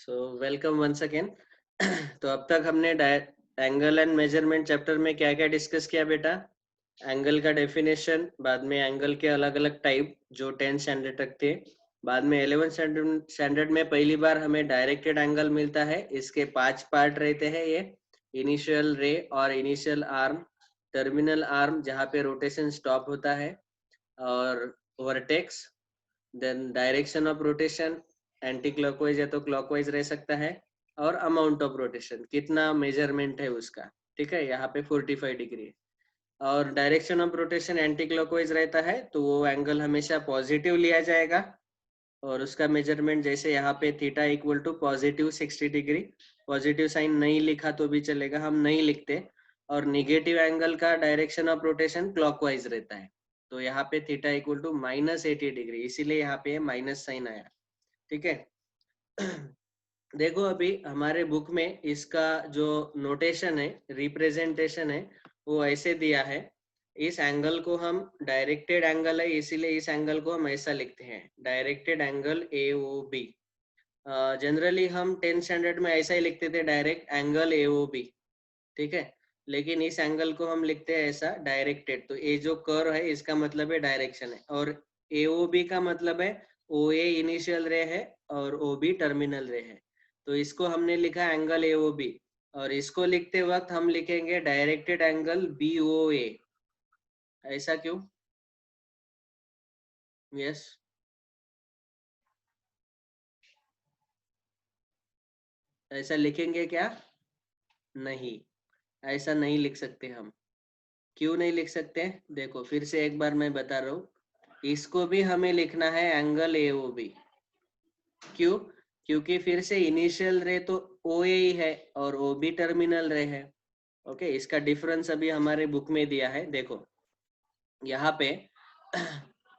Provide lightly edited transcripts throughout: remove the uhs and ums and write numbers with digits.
So welcome once again. तो अब तक हमने एंगल एंड मेजरमेंट चैप्टर में क्या क्या डिस्कस किया बेटा? एंगल का डेफिनेशन, बाद में एंगल के अलग अलग टाइप जो 10 स्टैंडर्ड तक थे, बाद में 11 स्टैंडर्ड में पहली बार हमें डायरेक्टेड एंगल मिलता है। इसके 5 पार्ट रहते हैं। ये इनिशियल रे और इनिशियल आर्म, टर्मिनल आर्म जहाँ पे रोटेशन स्टॉप होता है, और vertex, then direction of rotation, anti clockwise या तो क्लॉकवाइज रह सकता है, और अमाउंट ऑफ रोटेशन कितना मेजरमेंट है उसका। ठीक है, यहाँ पे 45 डिग्री। और direction of rotation anti clockwise रहता है तो वो एंगल हमेशा पॉजिटिव लिया जाएगा, और उसका मेजरमेंट जैसे यहाँ पे theta equal to positive 60 degree. Positive sign नहीं लिखा तो भी चलेगा, हम नहीं लिखते। और निगेटिव एंगल का डायरेक्शन ऑफ रोटेशन क्लॉकवाइज रहता है, तो यहाँ पे थीटा इक्वल टू -80 डिग्री, इसीलिए यहाँ पे माइनस साइन आया। ठीक है। देखो अभी हमारे बुक में इसका जो नोटेशन है, रिप्रेजेंटेशन है, वो ऐसे दिया है। इस एंगल को हम डायरेक्टेड एंगल है, इसीलिए इस एंगल को हम ऐसा लिखते हैं, डायरेक्टेड एंगल AOB। जनरली हम 10 स्टैंडर्ड में ऐसा ही लिखते थे, डायरेक्ट एंगल AOB। ठीक है, लेकिन इस एंगल को हम लिखते हैं ऐसा, डायरेक्टेड। तो ये जो कर्व है इसका मतलब है डायरेक्शन है, और AOB का मतलब है OA इनिशियल रे है और OB टर्मिनल रे है। तो इसको हमने लिखा एंगल AOB, और इसको लिखते वक्त हम लिखेंगे डायरेक्टेड एंगल BOA। ऐसा क्यों? यस, ऐसा लिखेंगे क्या? नहीं, ऐसा नहीं लिख सकते हम। क्यों नहीं लिख सकते? देखो फिर से एक बार मैं बता रहा हूँ, इसको भी हमें लिखना है एंगल AOB। क्यों? क्योंकि फिर से इनिशियल रे तो OA ही है और OB टर्मिनल रे है। ओके, इसका डिफरेंस अभी हमारे बुक में दिया है, देखो यहाँ पे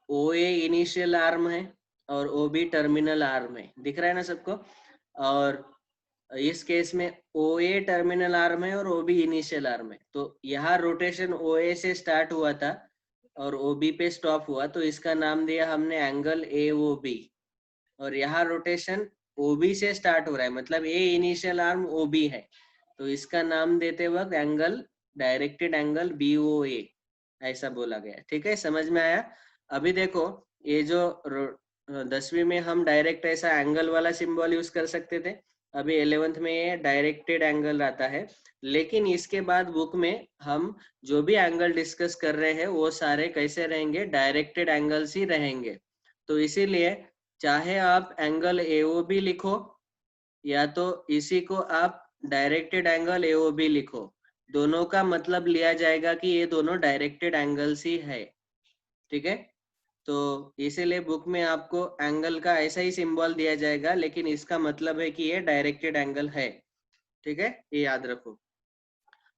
OA इनिशियल आर्म है और OB टर्मिनल आर्म है, दिख रहा है ना सबको? और इस केस में OA टर्मिनल आर्म है और OB इनिशियल आर्म है। तो यहाँ रोटेशन OA से स्टार्ट हुआ था और OB पे स्टॉप हुआ, तो इसका नाम दिया हमने एंगल AOB। और यहाँ रोटेशन OB से स्टार्ट हो रहा है, मतलब A इनिशियल आर्म OB है, तो इसका नाम देते वक्त एंगल डायरेक्टेड एंगल BOA ऐसा बोला गया। ठीक है, समझ में आया? अभी देखो, ये जो 10वीं में हम डायरेक्ट ऐसा एंगल वाला सिंबल यूज कर सकते थे, अभी 11th में ये डायरेक्टेड एंगल आता है। लेकिन इसके बाद बुक में हम जो भी एंगल डिस्कस कर रहे हैं वो सारे कैसे रहेंगे? डायरेक्टेड एंगल्स ही रहेंगे। तो इसीलिए चाहे आप एंगल AOB लिखो या तो इसी को आप डायरेक्टेड एंगल AOB लिखो, दोनों का मतलब लिया जाएगा कि ये दोनों डायरेक्टेड एंगल्स ही है। ठीक है, तो इसीलिए बुक में आपको एंगल का ऐसा ही सिंबल दिया जाएगा, लेकिन इसका मतलब है कि ये डायरेक्टेड एंगल है। ठीक है, ये याद रखो।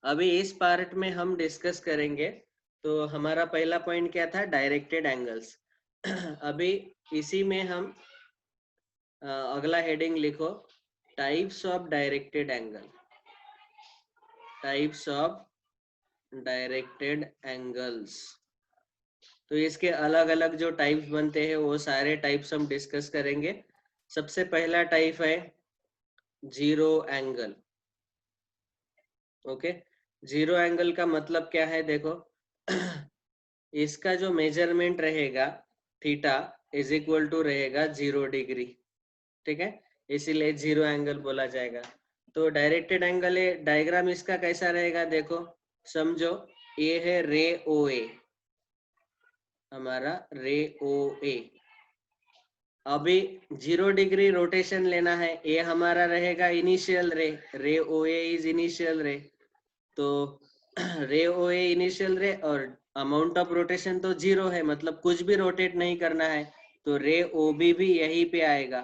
अभी इस पार्ट में हम डिस्कस करेंगे। तो हमारा पहला पॉइंट क्या था? Directed angles. अभी इसी में हम अगला हेडिंग लिखो, types of directed angle. Types of directed angles. तो इसके अलग अलग जो टाइप्स बनते हैं वो सारे टाइप्स हम डिस्कस करेंगे। सबसे पहला टाइप है zero angle. Okay, zero angle का मतलब क्या है? देखो इसका जो मेजरमेंट रहेगा थीटा इज इक्वल टू रहेगा 0 डिग्री। ठीक है, इसीलिए जीरो एंगल बोला जाएगा। तो डायरेक्टेड एंगल है, डायग्राम इसका कैसा रहेगा देखो, समझो। ये है रे OA, हमारा रे OA। अभी 0 डिग्री रोटेशन लेना है, ये हमारा रहेगा इनिशियल रे, रे OA इज इनिशियल रे। तो रे OA इनिशियल रे और अमाउंट ऑफ रोटेशन तो 0 है, मतलब कुछ भी रोटेट नहीं करना है, तो रे OB भी यहीं पे आएगा।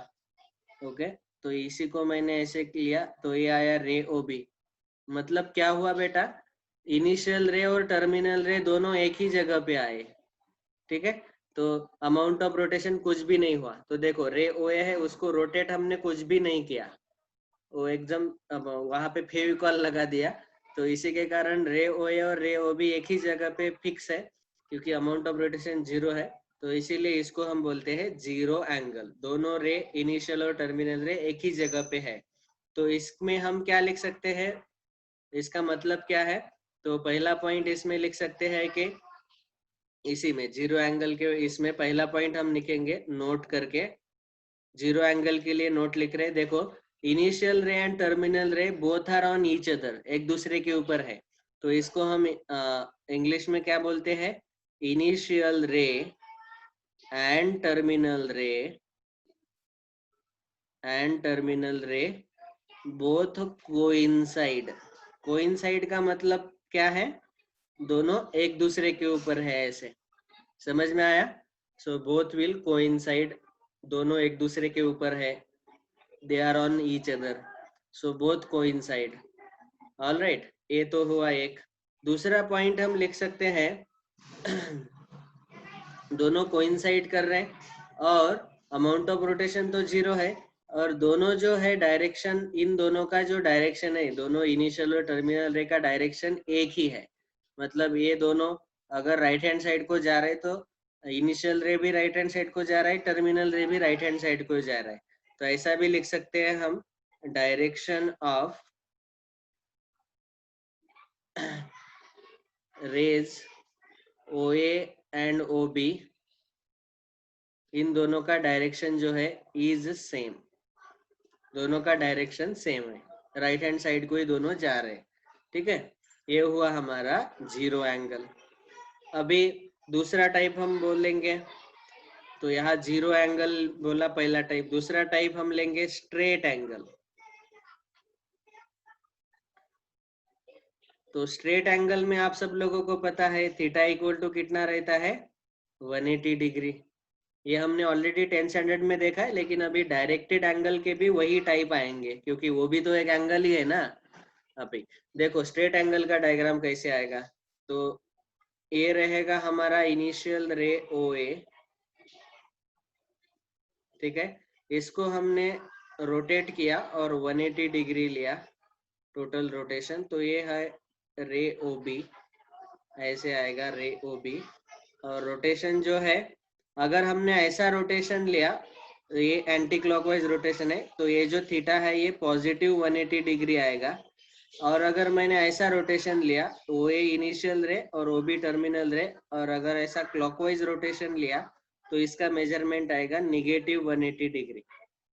ओके, तो इसी को मैंने ऐसे किया, तो ये आया रे OB। मतलब क्या हुआ बेटा? इनिशियल रे और टर्मिनल रे दोनों एक ही जगह पे आए। ठीक है, तो अमाउंट ऑफ रोटेशन कुछ भी नहीं हुआ। तो देखो रे OA है, उसको रोटेट हमने कुछ भी नहीं किया, वो एकदम वहां पे फेविकॉल लगा दिया। तो इसी के कारण रे OA और रे OB एक ही जगह पे फिक्स है, क्योंकि अमाउंट ऑफ रोटेशन 0 है। तो इसीलिए इसको हम बोलते हैं जीरो एंगल। दोनों रे इनिशियल और टर्मिनल रे एक ही जगह पे है। तो इसमें हम क्या लिख सकते हैं, इसका मतलब क्या है? तो पहला पॉइंट इसमें लिख सकते हैं कि इसी में जीरो एंगल के इसमें पहला पॉइंट हम लिखेंगे नोट करके। जीरो एंगल के लिए नोट लिख रहे हैं, देखो initial ray and terminal ray both are on each other, एक दूसरे के ऊपर है। तो इसको हम इंग्लिश में क्या बोलते हैं? Initial ray and terminal ray both coincide. Coincide का मतलब क्या है? दोनों एक दूसरे के ऊपर है, ऐसे समझ में आया? सो बोथ विल कोइंसाइड, दोनों एक दूसरे के ऊपर है, they are on each other, so both coincide. All right, ये तो हुआ एक। दूसरा पॉइंट हम लिख सकते हैं दोनों कोइंसाइड कर रहे हैं और अमाउंट ऑफ रोटेशन तो जीरो है, और दोनों जो है डायरेक्शन, इन दोनों का जो डायरेक्शन है, दोनों इनिशियल और टर्मिनल रे का डायरेक्शन एक ही है। मतलब ये दोनों अगर राइट हैंड साइड को जा रहे तो इनिशियल रे भी राइट हैंड साइड को जा रहा है, टर्मिनल रे भी राइट हैंड साइड को जा रहा है। तो ऐसा भी लिख सकते हैं हम, direction of rays OA and OB, इन दोनों का डायरेक्शन जो है इज सेम, दोनों का डायरेक्शन सेम है, राइट हैंड साइड को ही दोनों जा रहे हैं। ठीक है, ये हुआ हमारा जीरो एंगल। अभी दूसरा टाइप हम बोलेंगे, तो यहाँ जीरो एंगल बोला पहला टाइप। दूसरा टाइप हम लेंगे स्ट्रेट एंगल। तो स्ट्रेट एंगल में आप सब लोगों को पता है थीटा इक्वल टू कितना रहता है? 180 डिग्री। ये हमने ऑलरेडी 10 स्टैंडर्ड में देखा है, लेकिन अभी डायरेक्टेड एंगल के भी वही टाइप आएंगे, क्योंकि वो भी तो एक एंगल ही है ना। अभी देखो स्ट्रेट एंगल का डायग्राम कैसे आएगा। तो ये रहेगा हमारा इनिशियल रे OA, ठीक है, इसको हमने रोटेट किया और 180 डिग्री लिया टोटल रोटेशन, तो ये है रे OB, ऐसे आएगा रे OB। और रोटेशन जो है, अगर हमने ऐसा रोटेशन लिया, ये एंटी क्लॉकवाइज रोटेशन है, तो ये जो थीटा है ये पॉजिटिव 180 डिग्री आएगा। और अगर मैंने ऐसा रोटेशन लिया, OA इनिशियल रे और OB टर्मिनल रे, और अगर ऐसा क्लॉकवाइज रोटेशन लिया तो इसका मेजरमेंट आएगा निगेटिव 180 डिग्री।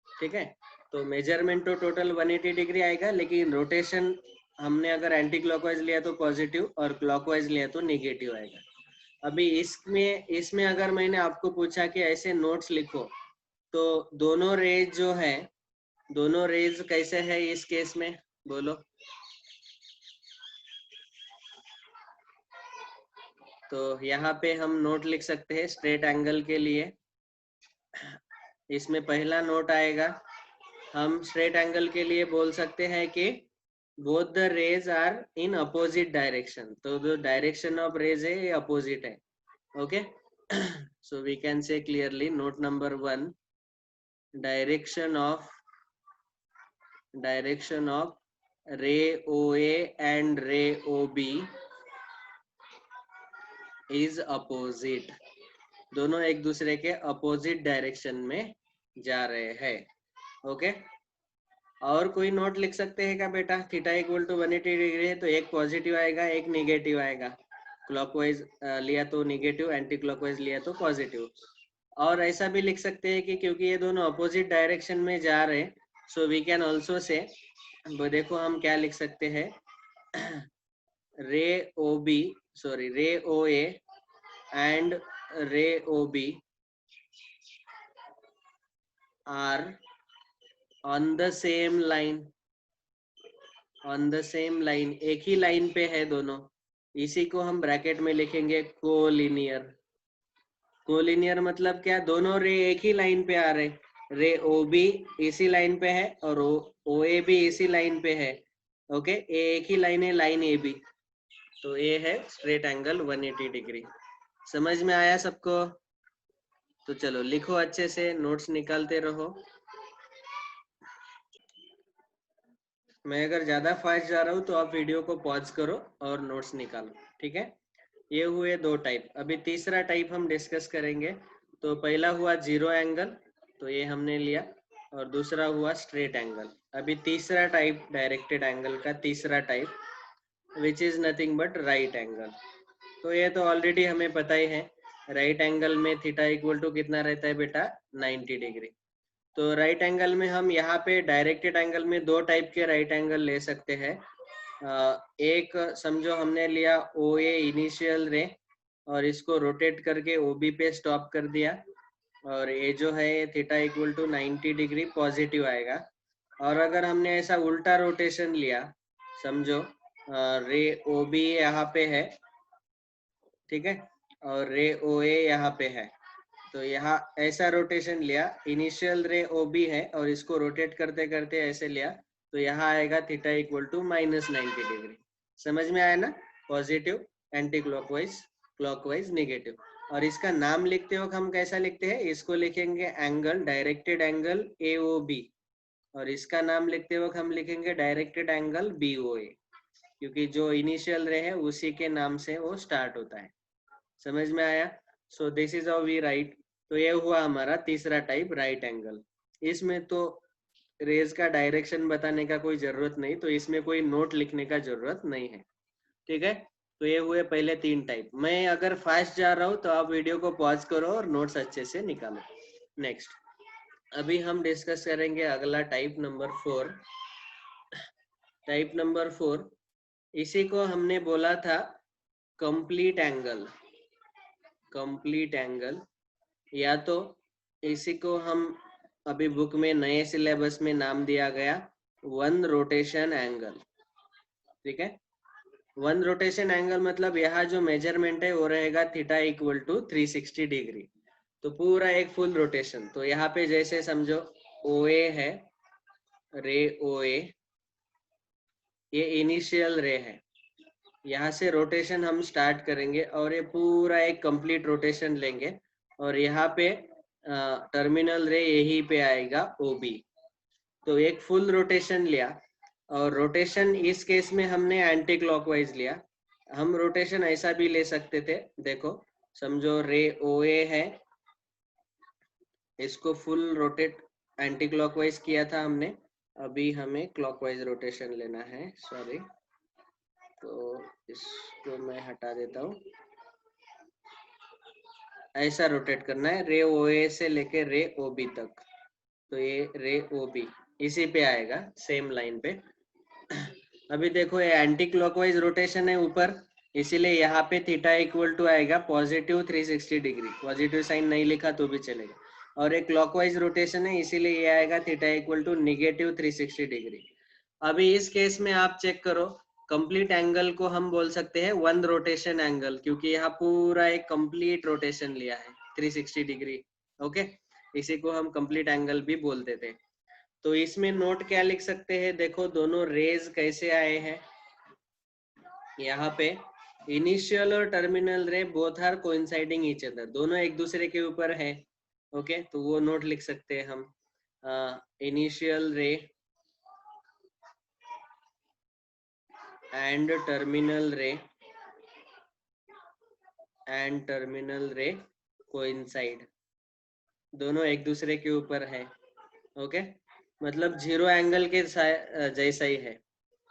ठीक है, तो मेजरमेंट तो टोटल 180 डिग्री आएगा, लेकिन रोटेशन हमने अगर एंटी क्लॉकवाइज लिया तो पॉजिटिव और क्लॉकवाइज लिया तो निगेटिव आएगा। अभी इसमें अगर मैंने आपको पूछा कि ऐसे नोट्स लिखो, तो दोनों रेज जो है, दोनों रेज कैसे है इस केस में बोलो? तो यहाँ पे हम नोट लिख सकते हैं स्ट्रेट एंगल के लिए। इसमें पहला नोट आएगा, हम स्ट्रेट एंगल के लिए बोल सकते हैं कि both the rays are in opposite direction. तो जो डायरेक्शन ऑफ रेज है ये अपोजिट है। Okay, so we can say clearly note number 1, direction of ray OA and ray OB is opposite. दोनों एक दूसरे के अपोजिट डायरेक्शन में जा रहे हैं। ओके, और कोई नोट लिख सकते हैं क्या बेटा? थीटा इक्वल टू 180 डिग्री है, तो एक पॉजिटिव आएगा एक निगेटिव आएगा, क्लॉकवाइज लिया तो निगेटिव, एंटी क्लॉकवाइज लिया तो पॉजिटिव। और ऐसा भी लिख सकते हैं कि क्योंकि ये दोनों अपोजिट डायरेक्शन में जा रहे हैं, सो वी कैन ऑल्सो से, देखो हम क्या लिख सकते हैं, रे OA and ray OB are on the same line, एक ही लाइन पे है दोनों। इसी को हम ब्रैकेट में लिखेंगे कोलिनियर। कोलिनियर मतलब क्या? दोनों रे एक ही लाइन पे आ रहे, रे OB इसी लाइन पे है और OA भी इसी लाइन पे है। ओके, ये एक ही लाइन है, लाइन AB। तो ये है स्ट्रेट एंगल 180 डिग्री। समझ में आया सबको? तो चलो लिखो अच्छे से, नोट्स निकालते रहो। मैं अगर ज्यादा फास्ट जा रहा हूँ तो आप वीडियो को पॉज करो और नोट्स निकालो। ठीक है, ये हुए दो टाइप। अभी तीसरा टाइप हम डिस्कस करेंगे, तो पहला हुआ जीरो एंगल, तो ये हमने लिया, और दूसरा हुआ स्ट्रेट एंगल। अभी तीसरा टाइप डायरेक्टेड एंगल का तीसरा type which is nothing but right angle. तो ये तो ऑलरेडी हमें पता ही है, राइट एंगल में थीटा इक्वल टू कितना रहता है बेटा, 90 डिग्री। तो राइट एंगल में हम यहाँ पे डायरेक्टेड एंगल में दो टाइप के राइट एंगल ले सकते हैं। एक समझो हमने लिया ओ ए इनिशियल रे, और इसको रोटेट करके ओ बी पे स्टॉप कर दिया, और ये जो है theta equal to 90 degree positive आएगा। और अगर हमने ऐसा उल्टा रोटेशन लिया, समझो रे ओ बी यहाँ पे है, ठीक है, और रे ओ ए यहाँ पे है, तो यहाँ ऐसा रोटेशन लिया, इनिशियल रे ओ बी है और इसको रोटेट करते करते ऐसे लिया, तो यहाँ आएगा थीटा इक्वल टू -90 डिग्री। समझ में आया ना, positive anti clockwise, clockwise negative. और इसका नाम लिखते वक्त हम कैसा लिखते हैं, इसको लिखेंगे angle, directed angle A O B, और इसका नाम लिखते वक्त हम लिखेंगे directed angle B O A, क्योंकि जो इनिशियल रे है उसी के नाम से वो स्टार्ट होता है। समझ में आया? So this is how we write. तो ये हुआ हमारा तीसरा टाइप राइट एंगल। इसमें तो रेज का डायरेक्शन बताने का कोई जरूरत नहीं, तो इसमें कोई नोट लिखने का जरूरत नहीं है, ठीक है। तो ये हुए पहले तीन टाइप। मैं अगर फास्ट जा रहा हूँ तो आप वीडियो को पॉज करो और नोट्स अच्छे से निकालो। नेक्स्ट, अभी हम डिस्कस करेंगे अगला टाइप नंबर 4। टाइप नंबर 4, इसी को हमने बोला था कंप्लीट एंगल। कंप्लीट एंगल, या तो इसी को हम अभी बुक में नए सिलेबस में नाम दिया गया वन रोटेशन एंगल, ठीक है। वन रोटेशन एंगल मतलब यहाँ जो मेजरमेंट है वो रहेगा थीटा इक्वल टू 360 डिग्री, तो पूरा एक फुल रोटेशन। तो यहाँ पे जैसे समझो ओ ए है, रे ओ ए, ये इनिशियल रे है, यहाँ से रोटेशन हम स्टार्ट करेंगे और ये पूरा एक कंप्लीट रोटेशन लेंगे, और यहाँ पे टर्मिनल रे यही पे आएगा ओ बी। तो एक फुल रोटेशन लिया, और रोटेशन इस केस में हमने एंटी क्लॉकवाइज लिया। हम रोटेशन ऐसा भी ले सकते थे, देखो समझो रे ओ ए है, इसको फुल रोटेट एंटी क्लॉकवाइज किया था हमने, अभी हमें क्लॉकवाइज रोटेशन लेना है, सॉरी, तो इसको मैं हटा देता हूँ। ऐसा रोटेट करना है रे ओ ए से लेके रे ओ बी तक, तो ये रे ओ बी इसी पे आएगा, सेम लाइन पे। अभी देखो ये एंटी क्लॉकवाइज रोटेशन है ऊपर, इसीलिए यहाँ पे थीटा इक्वल टू आएगा पॉजिटिव 360 डिग्री, पॉजिटिव साइन नहीं लिखा तो भी चलेगा। और एक क्लॉकवाइज रोटेशन है, इसीलिए ये आएगा theta equal to negative 360 degree. अभी इस केस में आप चेक करो, कंप्लीट एंगल को हम बोल सकते हैं वन रोटेशन एंगल, क्योंकि यहाँ पूरा एक कंप्लीट रोटेशन लिया है 360 डिग्री, ओके। इसी को हम कंप्लीट एंगल भी बोलते थे। तो इसमें नोट क्या लिख सकते हैं, देखो दोनों रेज कैसे आए हैं, यहाँ पे इनिशियल और terminal ray both are coinciding each other, दोनों एक दूसरे के ऊपर है, ओके। तो वो नोट लिख सकते हैं हम, इनिशियल रे एंड टर्मिनल रे कोइंसाइड, दोनों एक दूसरे के ऊपर है, ओके। मतलब जीरो एंगल के जैसा ही है,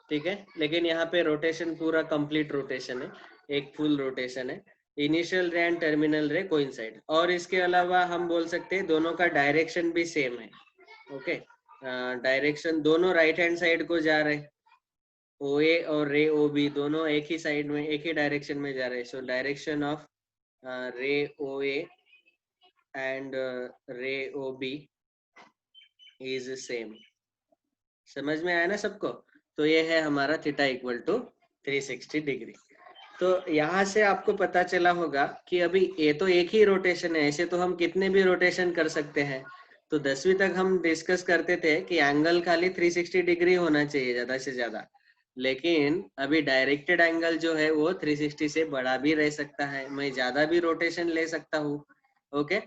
ठीक है। लेकिन यहाँ पे रोटेशन पूरा कंप्लीट रोटेशन है, एक फुल रोटेशन है। इनिशियल रे एंड टर्मिनल रे कोइंसाइड, और इसके अलावा हम बोल सकते हैं दोनों का डायरेक्शन भी सेम है, ओके। डायरेक्शन दोनों राइट हैंड साइड को जा रहे हैं, ओ ए और रे ओ बी दोनों एक ही साइड में, एक ही डायरेक्शन में जा रहे हैं। सो डायरेक्शन ऑफ रे ओ ए एंड रे ओ बी इज सेम। समझ में आया ना सबको? तो ये है हमारा थीटा इक्वल टू 360 डिग्री। तो यहाँ से आपको पता चला होगा कि अभी ये तो एक ही रोटेशन है, ऐसे तो हम कितने भी रोटेशन कर सकते हैं। तो 10वीं तक हम डिस्कस करते थे कि एंगल खाली 360 डिग्री होना चाहिए ज्यादा से ज्यादा, लेकिन अभी डायरेक्टेड एंगल जो है वो 360 से बड़ा भी रह सकता है, मैं ज्यादा भी रोटेशन ले सकता हूँ, ओके।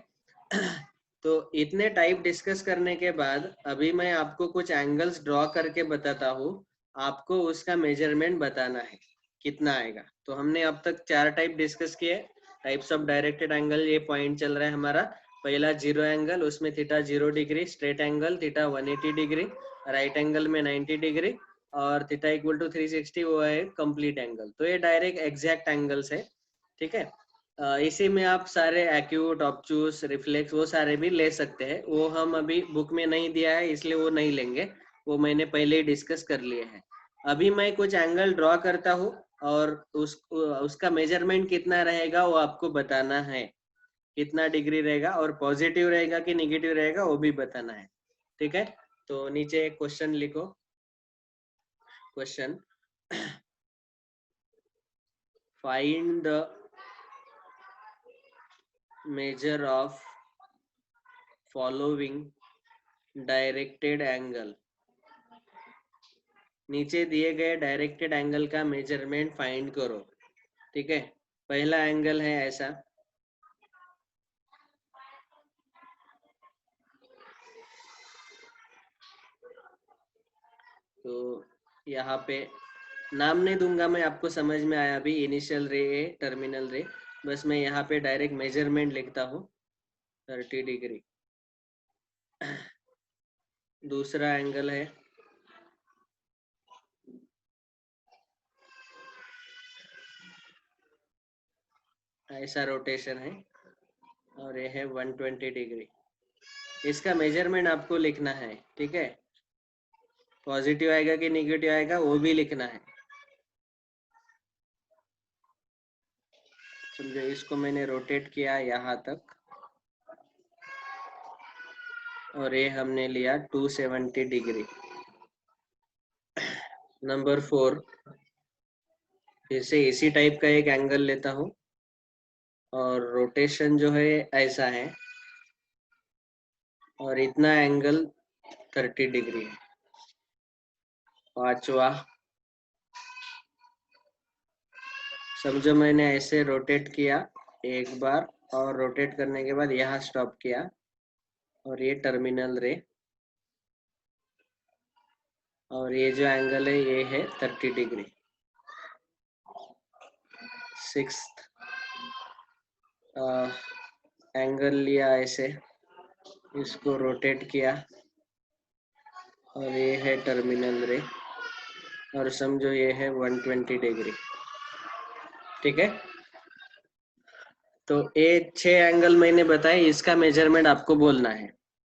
तो इतने टाइप डिस्कस करने के बाद अभी मैं आपको कुछ एंगल्स ड्रॉ करके बताता हूँ, आपको उसका मेजरमेंट बताना है कितना आएगा। तो हमने अब तक 4 टाइप डिस्कस किए, टाइप्स ऑफ डायरेक्टेड एंगल, ये पॉइंट चल रहा है हमारा। पहला 0 एंगल, उसमें theta 0 degree, straight angle theta 180 degree, right angle में 90 डिग्री और थीटा इक्वल टू 360 वो है कंप्लीट एंगल। तो ये डायरेक्ट एग्जैक्ट एंगल्स है, ठीक है। इसी में आप सारे एक्यूट, ऑब्टूस, रिफ्लेक्स वो सारे भी ले सकते हैं। वो हम अभी बुक में नहीं दिया है इसलिए वो नहीं लेंगे, वो मैंने पहले ही डिस्कस कर लिए हैं। अभी मैं कुछ एंगल ड्रॉ करता हूँ और उसका मेजरमेंट कितना रहेगा वो आपको बताना है, कितना डिग्री रहेगा और पॉजिटिव रहेगा कि निगेटिव रहेगा वो भी बताना है, ठीक है। तो नीचे एक क्वेश्चन लिखो। Question, find the measure of following directed angle. नीचे दिए गए डायरेक्टेड एंगल का मेजरमेंट फाइंड करो, ठीक है। पहला एंगल है ऐसा, तो यहाँ पे नाम नहीं दूंगा मैं, आपको समझ में आया अभी, इनिशियल रे है, टर्मिनल रे, बस मैं यहाँ पे डायरेक्ट मेजरमेंट लिखता हूँ 30 डिग्री। दूसरा एंगल है ऐसा, रोटेशन है और ये है 120 डिग्री। इसका मेजरमेंट आपको लिखना है, ठीक है। पॉजिटिव आएगा कि निगेटिव आएगा वो भी लिखना है, समझो। इसको मैंने रोटेट किया यहाँ तक और ये हमने लिया 270 डिग्री। नंबर 4, फिर से इसी टाइप का एक एंगल लेता हूँ और रोटेशन जो है ऐसा है और इतना एंगल 30 डिग्री है। पांचवा, समझो मैंने ऐसे रोटेट किया एक बार और रोटेट करने के बाद यहाँ स्टॉप किया और ये टर्मिनल रे और ये जो एंगल है ये है 30 डिग्री। सिक्स्थ एंगल लिया ऐसे, इसको रोटेट किया और ये है टर्मिनल रे और समझो ये है 120 डिग्री, ठीक है। तो ये 6 एंगल मैंने बताए, इसका मेजरमेंट आपको बोलना है,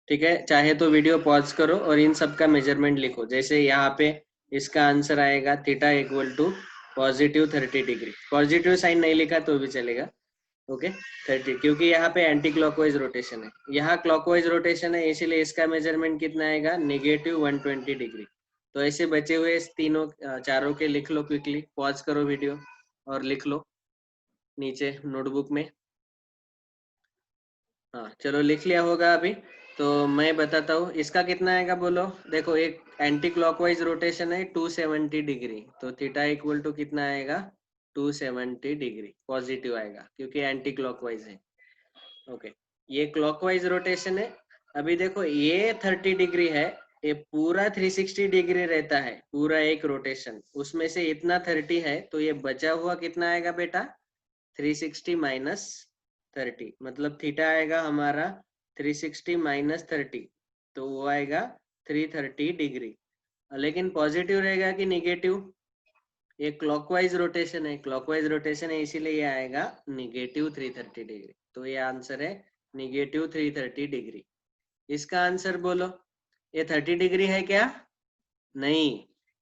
ठीक है। चाहे तो वीडियो पॉज करो और इन सब का मेजरमेंट लिखो। जैसे यहाँ पे इसका आंसर आएगा theta equal to positive 30 degree. Positive sign नहीं लिखा तो भी चलेगा, ओके 30, क्योंकि यहाँ पे एंटी क्लॉकवाइज रोटेशन है, यहाँ क्लॉकवाइज रोटेशन है, इसीलिए इसका मेजरमेंट कितना आएगा, नेगेटिव 120 डिग्री। तो ऐसे बचे हुए तीनों चारों के लिख लो क्विकली, पॉज करो वीडियो और लिख लो नीचे नोटबुक में। हाँ चलो लिख लिया होगा अभी। तो मैं बताता हूँ इसका कितना आएगा, बोलो। देखो एक एंटी क्लॉकवाइज रोटेशन है 270 डिग्री, तो थीटा इक्वल टू कितना आएगा, 270 डिग्री पॉजिटिव आएगा क्योंकि एंटी क्लॉकवाइज है, ओके। ये क्लॉकवाइज रोटेशन है। अभी देखो ये 30 डिग्री है, ये पूरा 360 डिग्री रहता है, पूरा एक रोटेशन, उसमें से इतना 30 है, तो ये बचा हुआ कितना आएगा बेटा, 360 माइनस 30, मतलब थीटा आएगा हमारा 360 माइनस 30, तो वो आएगा 330 डिग्री। लेकिन पॉजिटिव रहेगा कि निगेटिव, ये क्लॉकवाइज रोटेशन है, क्लॉकवाइज रोटेशन है, इसीलिए ये आएगा निगेटिव 330 डिग्री। तो ये आंसर है निगेटिव 330 डिग्री। इसका आंसर बोलो, ये 30 डिग्री है क्या, नहीं।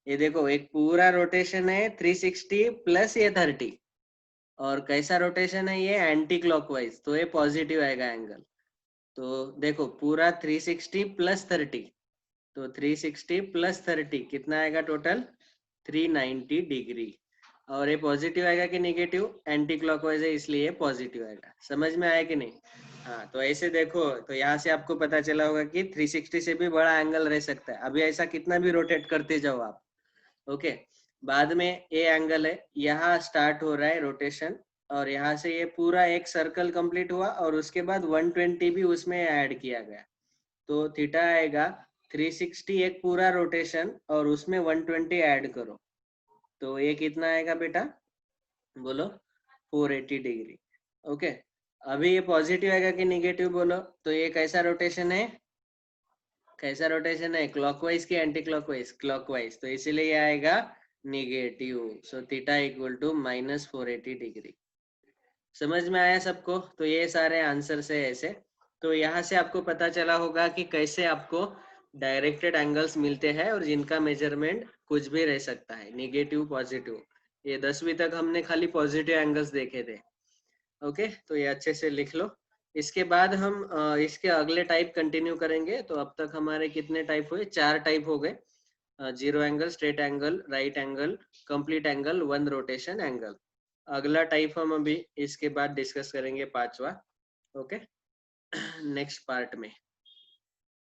ये देखो एक पूरा रोटेशन है 360 प्लस ये 30, और कैसा रोटेशन है ये, एंटी क्लॉकवाइज, तो ये पॉजिटिव आएगा एंगल। तो देखो पूरा 360 प्लस 30, तो 360 प्लस 30 कितना आएगा टोटल, 390 डिग्री। और ये पॉजिटिव आएगा कि नेगेटिव, एंटी क्लॉकवाइज है इसलिए पॉजिटिव आएगा। समझ में आया कि नहीं। हाँ तो ऐसे देखो, तो यहाँ से आपको पता चला होगा कि 360 से भी बड़ा एंगल रह सकता है। अभी ऐसा कितना भी रोटेट करते जाओ आप, ओके। बाद में ये एंगल है, यहाँ स्टार्ट हो रहा है रोटेशन और यहाँ से ये पूरा एक सर्कल कंप्लीट हुआ और उसके बाद 120 भी उसमें ऐड किया गया, तो थीटा आएगा 360 एक पूरा रोटेशन और उसमें 120 ऐड करो, तो ये कितना आएगा बेटा, बोलो 480 डिग्री, ओके। अभी ये पॉजिटिव आएगा कि निगेटिव बोलो? तो ये कैसा रोटेशन है? कैसा रोटेशन है? क्लॉकवाइज की एंटी क्लॉकवाइज? क्लॉकवाइज, तो इसीलिए ये आएगा negative. So theta equal to -480 degree. समझ में आया सबको? तो ये सारे आंसर्स है ऐसे। तो यहाँ से आपको पता चला होगा कि कैसे आपको डायरेक्टेड एंगल्स मिलते हैं और जिनका मेजरमेंट कुछ भी रह सकता है, निगेटिव पॉजिटिव। ये 10वीं तक हमने खाली पॉजिटिव एंगल्स देखे थे। ओके, तो ये अच्छे से लिख लो। इसके बाद हम इसके अगले टाइप कंटिन्यू करेंगे। तो अब तक हमारे कितने टाइप हुए? 4 टाइप हो गए। 0 angle, straight angle, right angle, complete angle, 1 rotation angle. अगला टाइप हम अभी इसके बाद डिस्कस करेंगे 5वां। ओके, नेक्स्ट पार्ट में।